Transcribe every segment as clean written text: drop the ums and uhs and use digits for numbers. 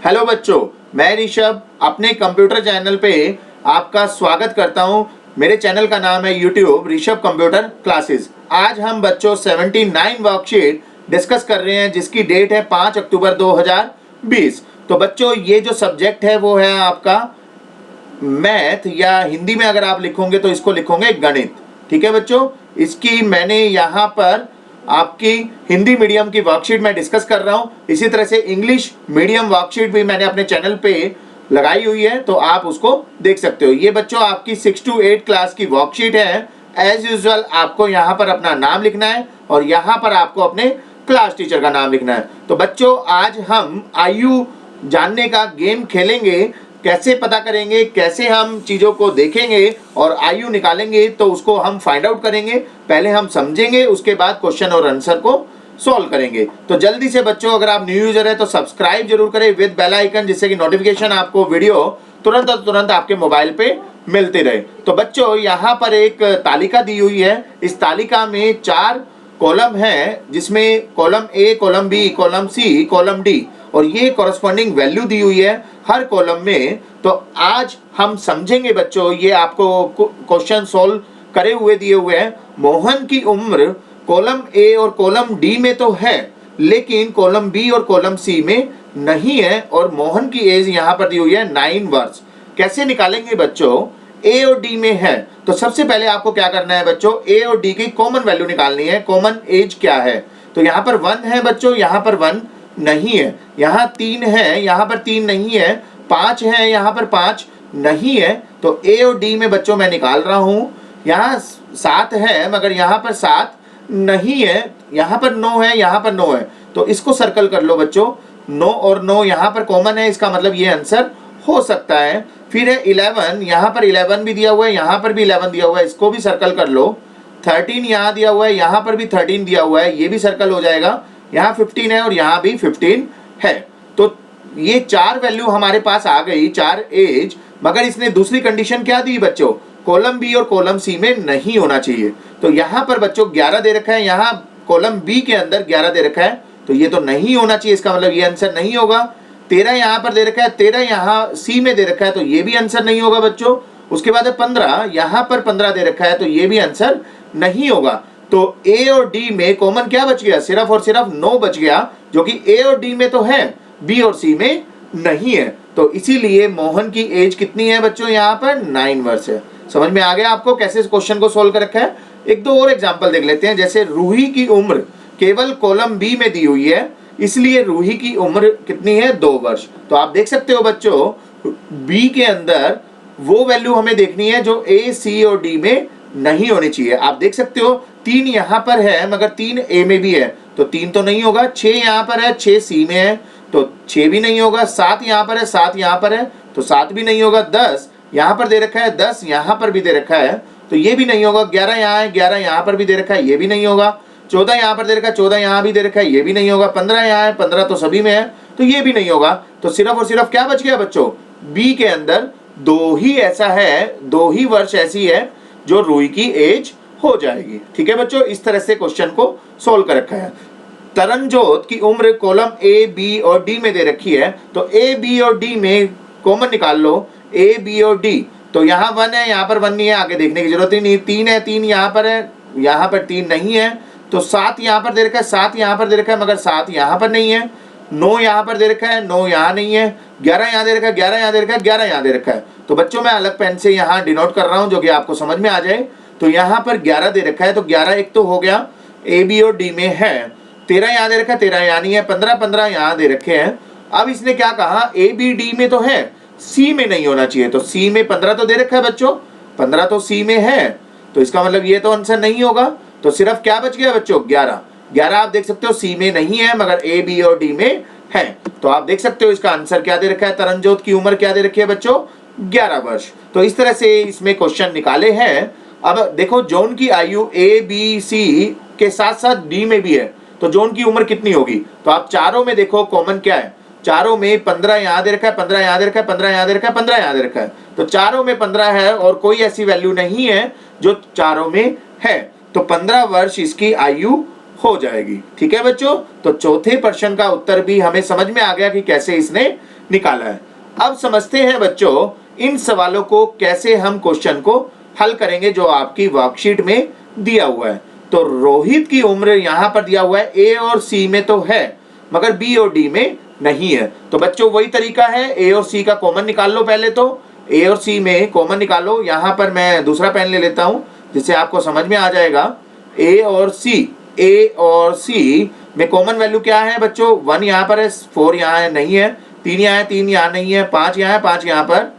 Hello बच्चों, मैं ऋषभ अपने कंप्यूटर चैनल पे आपका स्वागत करता हूं। मेरे चैनल का नाम है यूट्यूब ऋषभ कंप्यूटर क्लासेस। आज हम बच्चों 79 वर्कशीट डिस्कस कर रहे हैं जिसकी डेट है 5 अक्टूबर 2020। तो बच्चों ये जो सब्जेक्ट है वो है आपका मैथ, या हिंदी में अगर आप लिखोगे तो इसको लिखोगे गणित। ठीक है बच्चों, इसकी मैंने यहाँ पर आपकी हिंदी मीडियम की वर्कशीट में डिस्कस कर रहा हूँ। इसी तरह से इंग्लिश मीडियम वर्कशीट भी मैंने अपने चैनल पे लगाई हुई है, तो आप उसको देख सकते हो। ये बच्चों आपकी 6 to 8 क्लास की वर्कशीट है। एज यूजुअल आपको यहाँ पर अपना नाम लिखना है और यहाँ पर आपको अपने क्लास टीचर का नाम लिखना है। तो बच्चों आज हम आयु जानने का गेम खेलेंगे। कैसे पता करेंगे, कैसे हम चीज़ों को देखेंगे और आयु निकालेंगे, तो उसको हम फाइंड आउट करेंगे। पहले हम समझेंगे, उसके बाद क्वेश्चन और आंसर को सॉल्व करेंगे। तो जल्दी से बच्चों अगर आप न्यू यूजर है तो सब्सक्राइब जरूर करें विद बेल आइकन, जिससे कि नोटिफिकेशन आपको वीडियो तुरंत आपके मोबाइल पे मिलते रहे। तो बच्चों यहाँ पर एक तालिका दी हुई है। इस तालिका में 4 कॉलम है, जिसमें column A, column B, column C, column D, और ये कॉरस्पॉन्डिंग वैल्यू दी हुई है हर कॉलम में। तो आज हम समझेंगे बच्चों, ये आपको क्वेश्चन सॉल्व करे हुए दिए हुए हैं। मोहन की उम्र कॉलम ए और कॉलम डी में तो है, लेकिन कॉलम बी और कॉलम सी में नहीं है, और मोहन की एज यहाँ पर दी हुई है 9 वर्ष। कैसे निकालेंगे बच्चों? ए और डी में है तो सबसे पहले आपको क्या करना है बच्चों, ए और डी की कॉमन वैल्यू निकालनी है। कॉमन एज क्या है? तो यहाँ पर 1 है बच्चों, यहाँ पर 1 नहीं है। यहाँ 3 है, यहाँ पर 3 नहीं है। 5 है, यहाँ पर 5 नहीं है। तो ए और डी में बच्चों मैं निकाल रहा हूँ। यहाँ 7 है, मगर यहाँ पर 7 नहीं है। यहाँ पर 9 है, यहाँ पर 9 है। तो इसको सर्कल कर लो बच्चों। 9 और 9 यहाँ पर कॉमन है, इसका मतलब ये आंसर हो सकता है। फिर है 11, यहाँ पर 11 भी दिया हुआ है, यहाँ पर भी 11 दिया हुआ है, इसको भी सर्कल कर लो। 13 यहाँ दिया हुआ है, यहाँ पर भी 13 दिया हुआ है, ये भी सर्कल हो जाएगा। यहाँ 15 है और यहाँ भी 15 है। तो ये 4 वैल्यू हमारे पास आ गई, 4 एज। मगर इसने दूसरी कंडीशन क्या दी बच्चों? कॉलम बी और कॉलम सी में नहीं होना चाहिए। तो यहाँ पर बच्चों 11 दे रखा है, यहाँ कॉलम बी के अंदर 11 दे रखा है, तो ये तो नहीं होना चाहिए। इसका मतलब ये आंसर नहीं होगा। 13 यहाँ पर दे रखा है, 13 यहाँ सी में दे रखा है, तो ये भी आंसर नहीं होगा बच्चों। उसके बाद है 15, यहाँ पर 15 दे रखा है, तो ये भी आंसर नहीं होगा। तो ए और डी में कॉमन क्या बच गया? सिर्फ और सिर्फ 9 बच गया, जो कि ए और डी में तो है, बी और सी में नहीं है। तो इसीलिए मोहन की एज कितनी है बच्चों? यहाँ पर 9 वर्ष है। समझ में आ गया आपको कैसे इस क्वेश्चन को सोल्व कर रखा है? एक दो और एग्जाम्पल देख लेते हैं। जैसे रूही की उम्र केवल कॉलम बी में दी हुई है, इसलिए रूही की उम्र कितनी है? 2 वर्ष। तो आप देख सकते हो बच्चों, बी के अंदर वो वैल्यू हमें देखनी है जो ए, सी और डी में नहीं होनी चाहिए। आप देख सकते हो 3 यहाँ पर है, मगर 3 ए में भी है, तो 3 तो नहीं होगा। 6 यहाँ पर है, 6 सी में है, तो 6 भी नहीं होगा। 7 यहाँ पर है, 7 यहाँ पर है, तो 7 भी नहीं होगा। 10 यहाँ पर दे रखा है, 10 यहाँ पर भी दे रखा है, तो ये भी नहीं होगा। 11 यहाँ है, 11 यहाँ पर भी दे रखा है, ये भी नहीं होगा। 14 यहाँ पर दे रखा है, 14 यहाँ भी दे रखा है, ये भी नहीं होगा। 15 यहाँ है, 15 तो सभी में है, तो ये भी नहीं होगा। तो सिर्फ और सिर्फ क्या बच गया बच्चों? बी के अंदर 2 ही ऐसा है, 2 ही वर्ष ऐसी है जो रूही की एज हो जाएगी। ठीक है बच्चों, इस तरह से क्वेश्चन को सोल्व कर रखा है। तरनजोत की उम्र कॉलम ए, बी और डी में दे रखी है, तो ए, बी और डी में कॉमन निकाल लो। ए, बी और डी, तो यहाँ 1 है, यहाँ पर 1 नहीं है, आगे देखने की जरूरत ही नहीं। 3 है, 3 यहाँ पर है, यहाँ पर 3 नहीं है। तो 7 यहाँ पर दे रखा है, 7 यहाँ पर दे रखा है, मगर 7 यहाँ पर नहीं है। 9 यहाँ पर दे रखा है, 9 यहाँ नहीं है। 11 यहाँ दे रखा है, 11 यहाँ दे रखा है, 11 यहाँ दे रखा है। तो बच्चों मैं अलग पेन से यहाँ डिनोट कर रहा हूँ जो कि आपको समझ में आ जाए। तो यहाँ पर 11 दे रखा है, तो 11 एक तो हो गया, ए, बी और डी में है। 13 यहाँ दे रखा है, 13 यहाँ नहीं है। 15 यहाँ दे रखे हैं। अब इसने क्या कहा? ए, बी, डी में तो है, सी में नहीं होना चाहिए। तो सी में 15 तो दे रखा है बच्चों, 15 तो सी में है, तो इसका मतलब ये तो आंसर नहीं होगा। तो सिर्फ क्या बच गया बच्चों? 11। 11 आप देख सकते हो सी में नहीं है, मगर ए, बी और डी में है। तो आप देख सकते हो इसका आंसर क्या दे रखा है? तरनजोत की उम्र क्या दे रखी है बच्चों? 11 वर्ष। तो इस तरह से इसमें क्वेश्चन निकाले हैं। अब देखो जॉन की आयु ए, बी, सी के साथ साथ डी में भी है, तो जॉन की उम्र कितनी होगी? तो आप चारों में देखो कॉमन क्या है। चारों में 15 यहाँ दे रखा है, 15 यहाँ दे रखा है, 15 यहाँ दे रखा है, 15 यहाँ दे रखा है। तो चारों में 15 है और कोई ऐसी वैल्यू नहीं है जो चारों में है। तो 15 वर्ष इसकी आयु हो जाएगी। ठीक है बच्चों, तो चौथे प्रश्न का उत्तर भी हमें समझ में आ गया कि कैसे इसने निकाला है। अब समझते हैं बच्चों इन सवालों को कैसे हम क्वेश्चन को हल करेंगे जो आपकी वर्कशीट में दिया हुआ है। तो रोहित की उम्र यहाँ पर दिया हुआ है, ए और सी में तो है मगर बी और डी में नहीं है। तो बच्चों वही तरीका है, ए और सी का कॉमन निकाल लो। पहले तो ए और सी में कॉमन निकालो। यहाँ पर मैं दूसरा पेन ले लेता हूँ जिससे आपको समझ में आ जाएगा। ए और सी में कॉमन वैल्यू क्या है बच्चों? 1 यहाँ पर है, 4 यहाँ है नहीं है, 3 यहाँ है, 3 यहाँ नहीं है, 5 यहाँ है, 5 यहाँ पर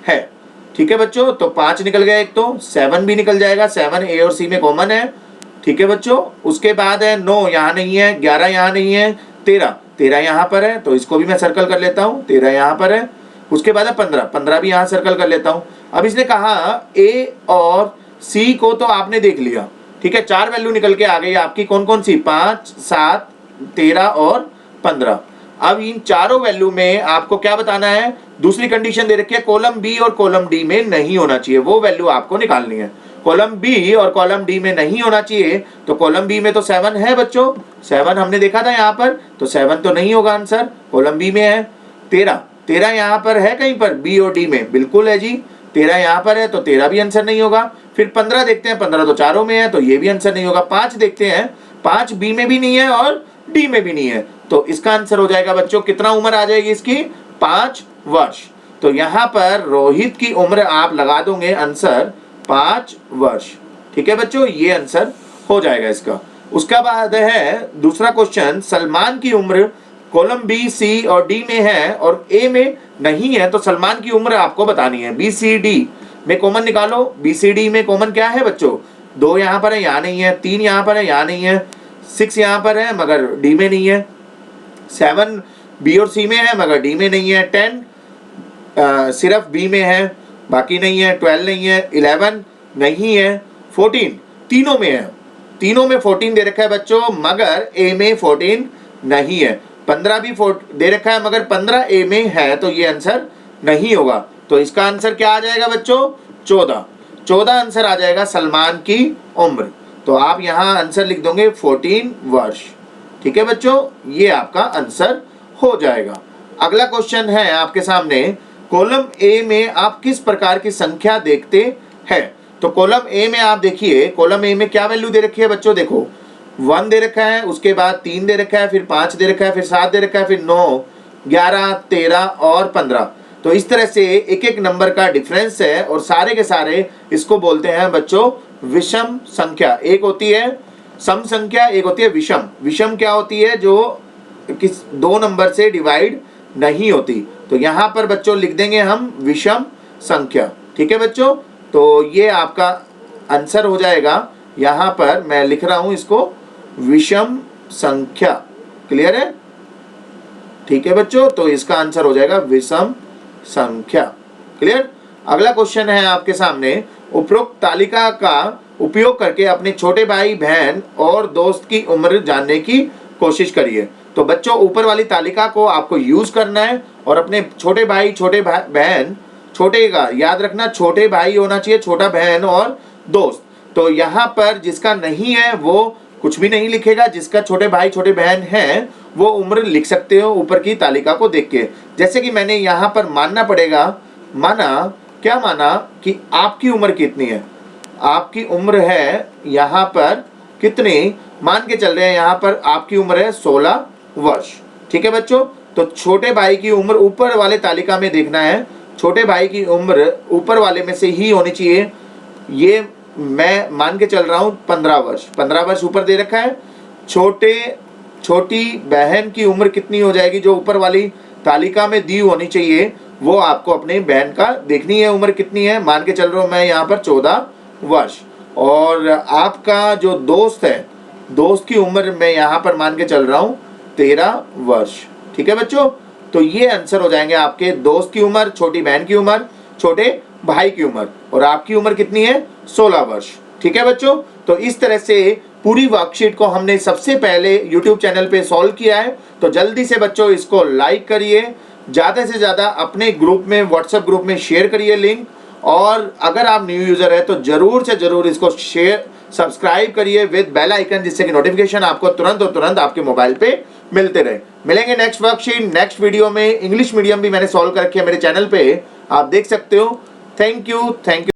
है। ठीक है बच्चों, तो 5 निकल गया एक, तो 7 भी निकल जाएगा, 7 ए और सी में कॉमन है। ठीक है बच्चों, उसके बाद है 9 यहाँ नहीं है, 11 यहाँ नहीं है, 13 यहाँ पर है, तो इसको भी मैं सर्कल कर लेता हूँ, 13 यहाँ पर है। उसके बाद है 15 भी यहाँ सर्कल कर लेता हूँ। अब इसने कहा ए और सी को तो आपने देख लिया, ठीक है, 4 वैल्यू निकल के आ गई आपकी, कौन कौन सी? 5, 7, 13 और 15। अब इन चारों वैल्यू में आपको क्या बताना है? दूसरी कंडीशन दे रखी है, कॉलम बी और कॉलम डी में नहीं होना चाहिए, वो वैल्यू आपको निकालनी है। कॉलम बी और कॉलम डी में नहीं होना चाहिए, तो कॉलम बी में तो 7 है बच्चों, 7 हमने देखा था यहाँ पर, तो 7 तो नहीं होगा आंसर, कॉलम बी में है। 13 यहाँ पर है कहीं पर बी और डी में? बिल्कुल है जी, 13 यहाँ पर है, तो 13 भी आंसर नहीं होगा। फिर 15 देखते हैं, 15 तो चारों में है, तो ये भी आंसर नहीं होगा। 5 देखते हैं, 5 बी में भी नहीं है और डी में भी नहीं है, तो इसका आंसर हो जाएगा बच्चों, कितना उम्र आ जाएगी इसकी? 5 वर्ष। तो यहाँ पर रोहित की उम्र आप लगा दोगे आंसर 5 वर्ष। ठीक है बच्चों, ये आंसर हो जाएगा इसका। उसका बाद है दूसरा क्वेश्चन, सलमान की उम्र कॉलम बी, सी और डी में है और ए में नहीं है, तो सलमान की उम्र आपको बतानी है। बी सी डी में कॉमन निकालो। बी सी डी में कॉमन क्या है बच्चों? 2 यहाँ पर है, यहाँ नहीं है, 3 यहाँ पर है, यहाँ नहीं है, 6 यहाँ पर है मगर डी में नहीं है, 7 बी और सी में है मगर डी में नहीं है, 10 सिर्फ बी में है बाकी नहीं है, 12 नहीं है, 11 नहीं है, 14 तीनों में है, तीनों में 14 दे रखा है बच्चों मगर ए में 14 नहीं है। 15 भी दे रखा है मगर 15 ए में है, तो ये आंसर नहीं होगा। तो इसका आंसर क्या आ जाएगा बच्चों? 14 आंसर आ जाएगा सलमान की उम्र। तो आप यहाँ आंसर लिख दोगे 14 वर्ष। ठीक है बच्चों, ये आपका आंसर हो जाएगा। अगला क्वेश्चन है आपके सामने, कॉलम ए में आप किस प्रकार की संख्या देखते हैं? तो कॉलम ए में आप देखिए, कॉलम ए में क्या वैल्यू दे रखी है बच्चों? देखो 1 दे रखा है, उसके बाद 3 दे रखा है, फिर 5 दे रखा है, फिर 7 दे रखा है, फिर 9, 11, 13 और 15। तो इस तरह से एक एक नंबर का डिफरेंस है और सारे के सारे इसको बोलते हैं बच्चों विषम संख्या। एक होती है सम संख्या, एक होती है विषम। विषम क्या होती है? जो किस 2 नंबर से डिवाइड नहीं होती। तो यहाँ पर बच्चों लिख देंगे हम विषम संख्या। ठीक है बच्चों, तो ये आपका आंसर हो जाएगा। यहाँ पर मैं लिख रहा हूँ इसको विषम संख्या। क्लियर है? ठीक है बच्चों, तो इसका आंसर हो जाएगा विषम संख्या। क्लियर? अगला क्वेश्चन है आपके सामने, उपरोक्त तालिका का उपयोग करके अपने छोटे भाई बहन और दोस्त की उम्र जानने की कोशिश करिए। तो बच्चों ऊपर वाली तालिका को आपको यूज करना है और अपने छोटे भाई बहन, छोटे का याद रखना, छोटे भाई होना चाहिए, छोटा बहन और दोस्त। तो यहाँ पर जिसका नहीं है वो कुछ भी नहीं लिखेगा, जिसका छोटे भाई छोटे बहन है वो उम्र लिख सकते हो ऊपर की तालिका को देख के। जैसे कि मैंने यहाँ पर मानना पड़ेगा, क्या माना कि आपकी उम्र कितनी है? आपकी उम्र है यहाँ पर कितनी, मान के चल रहे हैं यहाँ पर आपकी उम्र है 16 वर्ष। ठीक है बच्चों, तो छोटे भाई की उम्र ऊपर वाले तालिका में देखना है, छोटे भाई की उम्र ऊपर वाले में से ही होनी चाहिए। ये मैं मान के चल रहा हूँ 15 वर्ष, 15 वर्ष ऊपर दे रखा है। छोटी बहन की उम्र कितनी हो जाएगी? जो ऊपर वाली तालिका में दी होनी चाहिए वो आपको अपने बहन का देखनी है, उम्र कितनी है। मान के चल रहा हूँ मैं यहाँ पर 14 वर्ष। और आपका जो दोस्त है, दोस्त की उम्र मैं यहाँ पर मान के चल रहा हूँ 13 वर्ष। ठीक है बच्चों, तो ये आंसर हो जाएंगे आपके दोस्त की उम्र, छोटी बहन की उम्र, छोटे भाई की उम्र, और आपकी उम्र कितनी है? 16 वर्ष। ठीक है बच्चों, तो इस तरह से पूरी वर्कशीट को हमने सबसे पहले YouTube चैनल पे सॉल्व किया है। तो जल्दी से बच्चों इसको लाइक करिए, ज़्यादा से ज़्यादा अपने ग्रुप में, व्हाट्सएप ग्रुप में शेयर करिए लिंक, और अगर आप न्यू यूज़र है तो ज़रूर से ज़रूर इसको शेयर सब्सक्राइब करिए विद बेल आइकन, जिससे कि नोटिफिकेशन आपको तुरंत और तुरंत आपके मोबाइल पे मिलते रहे। मिलेंगे नेक्स्ट वर्कशीट नेक्स्ट वीडियो में। इंग्लिश मीडियम भी मैंने सॉल्व कर रखी है मेरे चैनल पे, आप देख सकते हो। Thank you.